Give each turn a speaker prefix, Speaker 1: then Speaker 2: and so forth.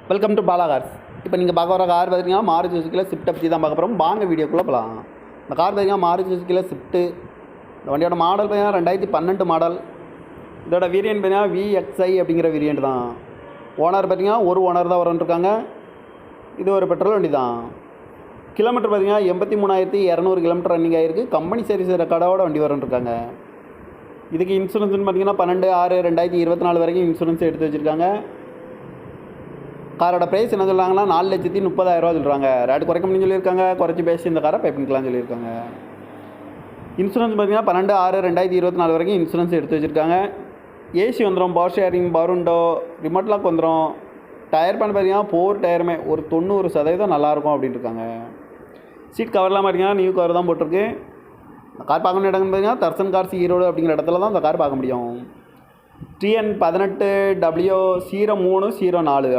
Speaker 1: Welcome to Bala cars. இப்போ நீங்கள் பார்க்க வர கார் பார்த்தீங்கன்னா மாருதி சுசுக்கியில் ஸ்விஃப்ட்டை பற்றி தான் பார்க்க போகிறோம். வாங்க வீடியோக்குள்ளே போகலாம். இந்த கார் பார்த்தீங்கன்னா மாருதி சுசுக்கியில் ஸ்விஃப்ட்டு. இந்த வண்டியோட மாடல் பார்த்தீங்கன்னா 2012 மாடல். இதோட வேரியன்ட் பார்த்தீங்கன்னா VXI அப்படிங்கிற வேரியன்ட் தான். ஓனர் பார்த்தீங்கன்னா ஒரு ஓனர் தான் வரன்ட்ருக்காங்க. இது ஒரு பெட்ரோல் வண்டி தான். கிலோமீட்டர் பார்த்தீங்கன்னா 83,200 கிலோமீட்டர் ரன்னிங் ஆகிருக்கு. கம்பெனி சர்வீஸ் ரெக்கார்டோட வண்டி வரன்ட்ருக்காங்க. இதுக்கு இன்சூரன்ஸ்னு பார்த்தீங்கன்னா 12/6/2024 வரைக்கும் இன்சூரன்ஸ் எடுத்து வச்சுருக்காங்க. காரோட ப்ரைஸ் என்ன சொல்கிறாங்கன்னா 4,30,000 சொல்கிறாங்க. ரேட்டு குறைக்க முடியும்னு சொல்லியிருக்காங்க. குறைச்சி பேசி இந்த காரை பே பண்ணிக்கலாம்னு சொல்லியிருக்காங்க. இன்சூரன்ஸ் பார்த்தீங்கன்னா 12/6/2024 வரைக்கும் இன்சூரன்ஸ் எடுத்து வச்சுருக்காங்க. ஏசி வந்துடும், power steering, power window, remote lock வந்துடும். டயர் பண்ண பார்த்தீங்கன்னா 4 டயருமே ஒரு 90% நல்லாயிருக்கும் அப்படின்ட்டு இருக்காங்க. சீட் கவர்லாம் பார்த்தீங்கன்னா நியூ கவர் தான் போட்டிருக்கு. இந்த கார் பார்க்க வேண்டிய இடம்னு பார்த்தீங்கன்னா தர்சன் கார்ஸ் ஈரோடு அப்படிங்கிற இடத்துல தான் இந்த கார் பார்க்க முடியும். TN 18W 0304 அப்படி